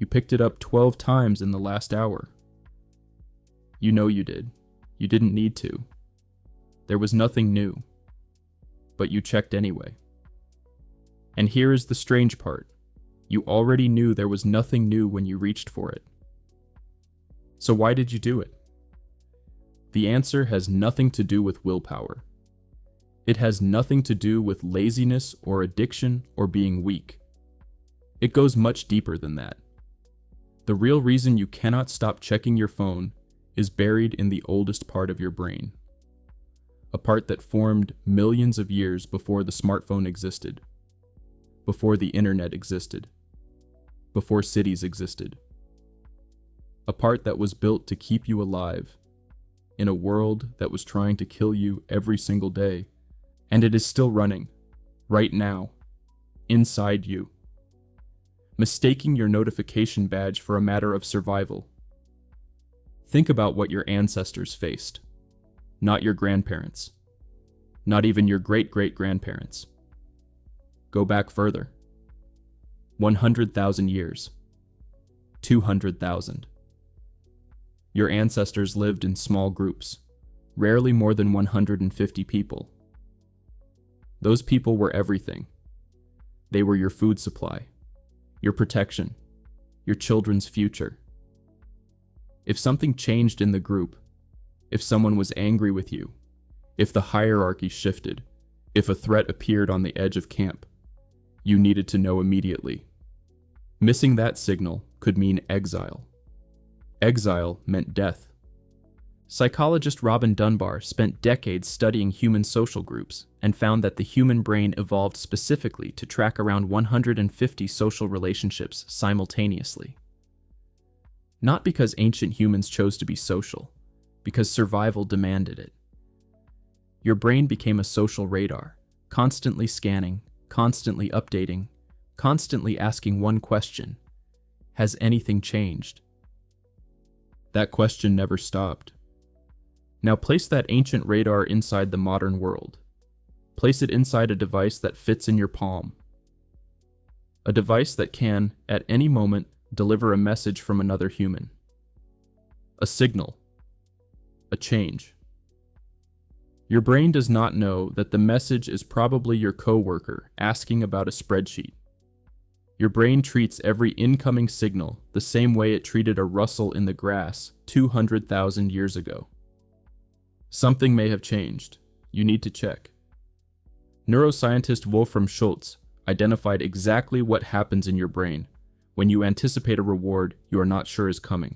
You picked it up 12 times in the last hour. You know you did. You didn't need to. There was nothing new. But you checked anyway. And here is the strange part. You already knew there was nothing new when you reached for it. So why did you do it? The answer has nothing to do with willpower. It has nothing to do with laziness or addiction or being weak. It goes much deeper than that. The real reason you cannot stop checking your phone is buried in the oldest part of your brain. A part that formed millions of years before the smartphone existed, before the internet existed, before cities existed. A part that was built to keep you alive in a world that was trying to kill you every single day, and it is still running, right now, inside you. Mistaking your notification badge for a matter of survival. Think about what your ancestors faced, not your grandparents, not even your great-great-grandparents. Go back further. 100,000 years. 200,000. Your ancestors lived in small groups, rarely more than 150 people. Those people were everything. They were your food supply, your protection, your children's future. If something changed in the group, if someone was angry with you, if the hierarchy shifted, if a threat appeared on the edge of camp, you needed to know immediately. Missing that signal could mean exile. Exile meant death. Psychologist Robin Dunbar spent decades studying human social groups and found that the human brain evolved specifically to track around 150 social relationships simultaneously. Not because ancient humans chose to be social, because survival demanded it. Your brain became a social radar, constantly scanning, constantly updating, constantly asking one question: has anything changed? That question never stopped. Now place that ancient radar inside the modern world. Place it inside a device that fits in your palm. A device that can, at any moment, deliver a message from another human. A signal. A change. Your brain does not know that the message is probably your coworker asking about a spreadsheet. Your brain treats every incoming signal the same way it treated a rustle in the grass 200,000 years ago. Something may have changed. You need to check. Neuroscientist Wolfram Schultz identified exactly what happens in your brain when you anticipate a reward you are not sure is coming.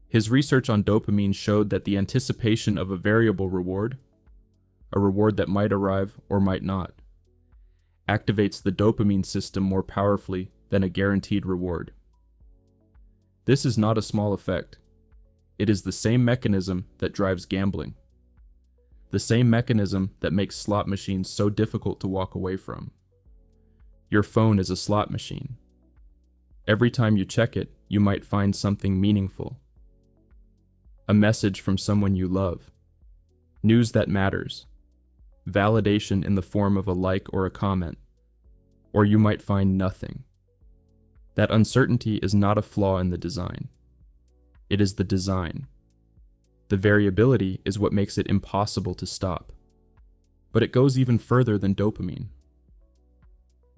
His research on dopamine showed that the anticipation of a variable reward, a reward that might arrive or might not, activates the dopamine system more powerfully than a guaranteed reward. This is not a small effect. It is the same mechanism that drives gambling. The same mechanism that makes slot machines so difficult to walk away from. Your phone is a slot machine. Every time you check it, you might find something meaningful. A message from someone you love. News that matters. Validation in the form of a like or a comment. Or you might find nothing. That uncertainty is not a flaw in the design. It is the design. The variability is what makes it impossible to stop. But it goes even further than dopamine.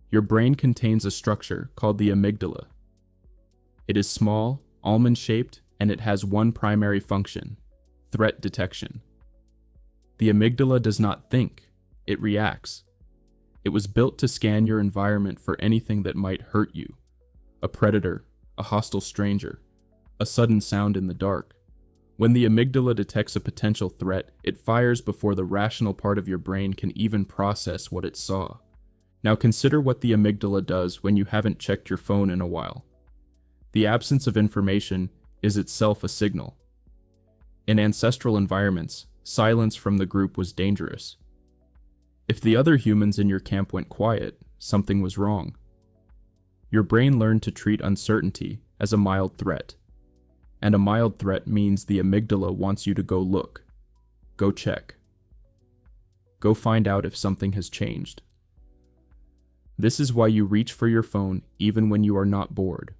Your brain contains a structure called the amygdala. It is small, almond-shaped, and it has one primary function: threat detection. The amygdala does not think, it reacts. It was built to scan your environment for anything that might hurt you: a predator, a hostile stranger, a sudden sound in the dark. When the amygdala detects a potential threat, it fires before the rational part of your brain can even process what it saw. Now consider what the amygdala does when you haven't checked your phone in a while. The absence of information is itself a signal. In ancestral environments, silence from the group was dangerous. If the other humans in your camp went quiet, something was wrong. Your brain learned to treat uncertainty as a mild threat. And a mild threat means the amygdala wants you to go look. Go check. Go find out if something has changed. This is why you reach for your phone even when you are not bored.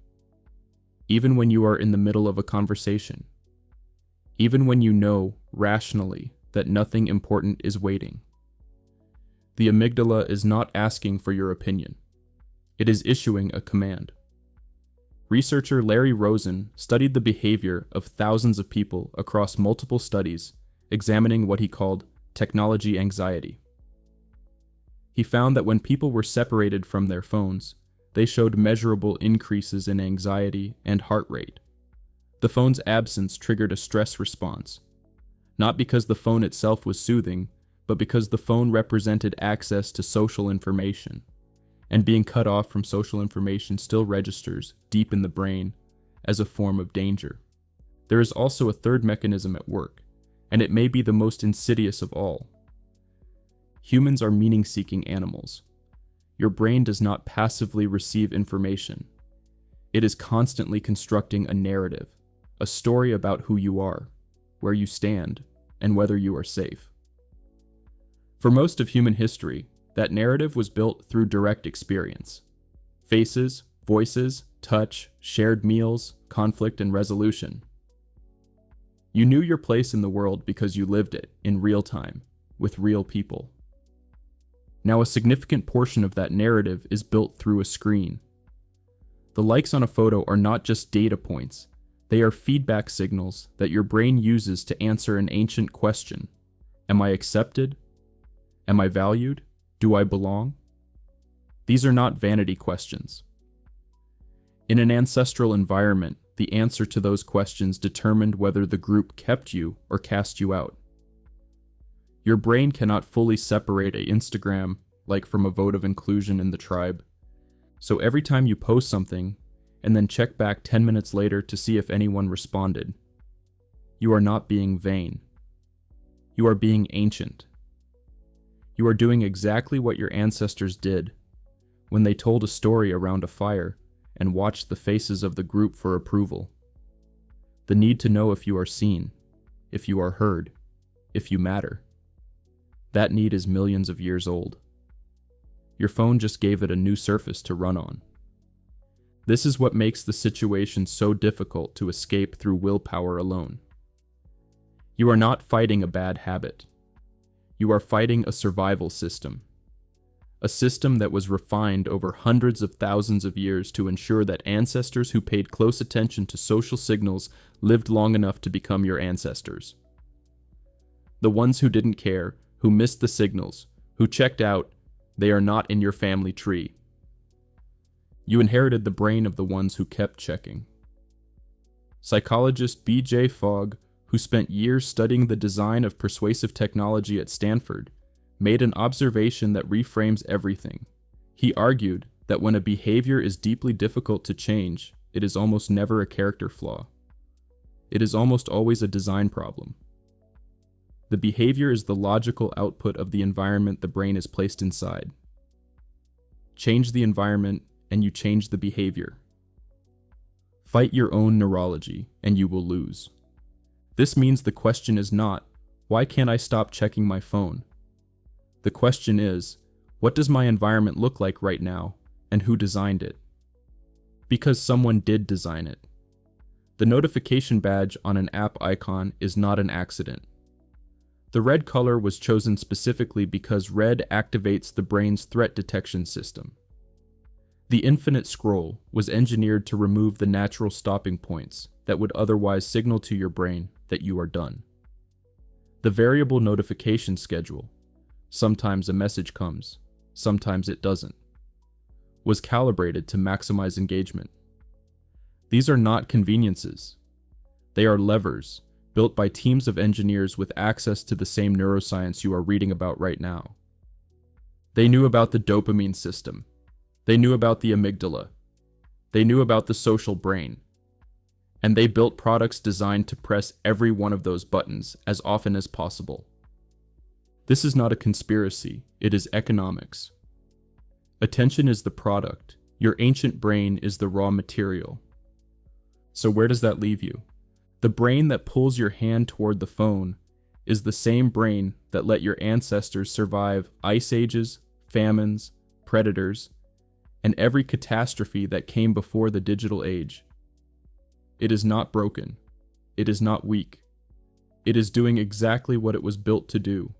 even when you are in the middle of a conversation, even when you know, rationally, that nothing important is waiting. The amygdala is not asking for your opinion. It is issuing a command. Researcher Larry Rosen studied the behavior of thousands of people across multiple studies, examining what he called technology anxiety. He found that when people were separated from their phones, they showed measurable increases in anxiety and heart rate. The phone's absence triggered a stress response, not because the phone itself was soothing, but because the phone represented access to social information, and being cut off from social information still registers deep in the brain as a form of danger. There is also a third mechanism at work, and it may be the most insidious of all. Humans are meaning-seeking animals. Your brain does not passively receive information. It is constantly constructing a narrative, a story about who you are, where you stand, and whether you are safe. For most of human history, that narrative was built through direct experience. Faces, voices, touch, shared meals, conflict, and resolution. You knew your place in the world because you lived it, in real time, with real people. Now, a significant portion of that narrative is built through a screen. The likes on a photo are not just data points, they are feedback signals that your brain uses to answer an ancient question. Am I accepted? Am I valued? Do I belong? These are not vanity questions. In an ancestral environment, the answer to those questions determined whether the group kept you or cast you out. Your brain cannot fully separate an Instagram like from a vote of inclusion in the tribe. So every time you post something, and then check back 10 minutes later to see if anyone responded, you are not being vain. You are being ancient. You are doing exactly what your ancestors did when they told a story around a fire and watched the faces of the group for approval. The need to know if you are seen, if you are heard, if you matter. That need is millions of years old. Your phone just gave it a new surface to run on. This is what makes the situation so difficult to escape through willpower alone. You are not fighting a bad habit. You are fighting a survival system. A system that was refined over hundreds of thousands of years to ensure that ancestors who paid close attention to social signals lived long enough to become your ancestors. The ones who didn't care, who missed the signals, who checked out, they are not in your family tree. You inherited the brain of the ones who kept checking. Psychologist B.J. Fogg, who spent years studying the design of persuasive technology at Stanford, made an observation that reframes everything. He argued that when a behavior is deeply difficult to change, it is almost never a character flaw. It is almost always a design problem. The behavior is the logical output of the environment the brain is placed inside. Change the environment, and you change the behavior. Fight your own neurology, and you will lose. This means the question is not, why can't I stop checking my phone? The question is, what does my environment look like right now, and who designed it? Because someone did design it. The notification badge on an app icon is not an accident. The red color was chosen specifically because red activates the brain's threat detection system. The infinite scroll was engineered to remove the natural stopping points that would otherwise signal to your brain that you are done. The variable notification schedule, sometimes a message comes, sometimes it doesn't, was calibrated to maximize engagement. These are not conveniences. They are levers built by teams of engineers with access to the same neuroscience you are reading about right now. They knew about the dopamine system. They knew about the amygdala. They knew about the social brain. And they built products designed to press every one of those buttons as often as possible. This is not a conspiracy, it is economics. Attention is the product. Your ancient brain is the raw material. So where does that leave you? The brain that pulls your hand toward the phone is the same brain that let your ancestors survive ice ages, famines, predators, and every catastrophe that came before the digital age. It is not broken. It is not weak. It is doing exactly what it was built to do,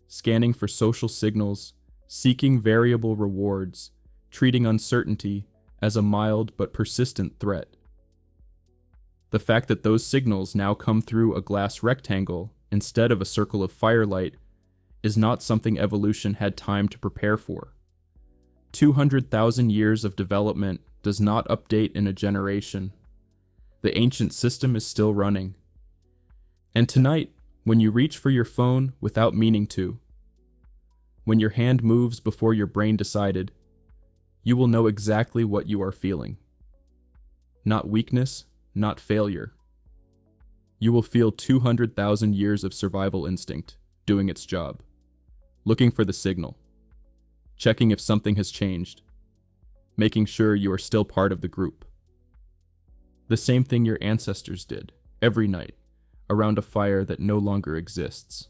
scanning for social signals, seeking variable rewards, treating uncertainty as a mild but persistent threat. The fact that those signals now come through a glass rectangle instead of a circle of firelight is not something evolution had time to prepare for. 200,000 years of development does not update in a generation. The ancient system is still running. And tonight, when you reach for your phone without meaning to, when your hand moves before your brain decided, you will know exactly what you are feeling. Not weakness, not failure. You will feel 200,000 years of survival instinct doing its job, looking for the signal, checking if something has changed, making sure you are still part of the group. The same thing your ancestors did every night around a fire that no longer exists.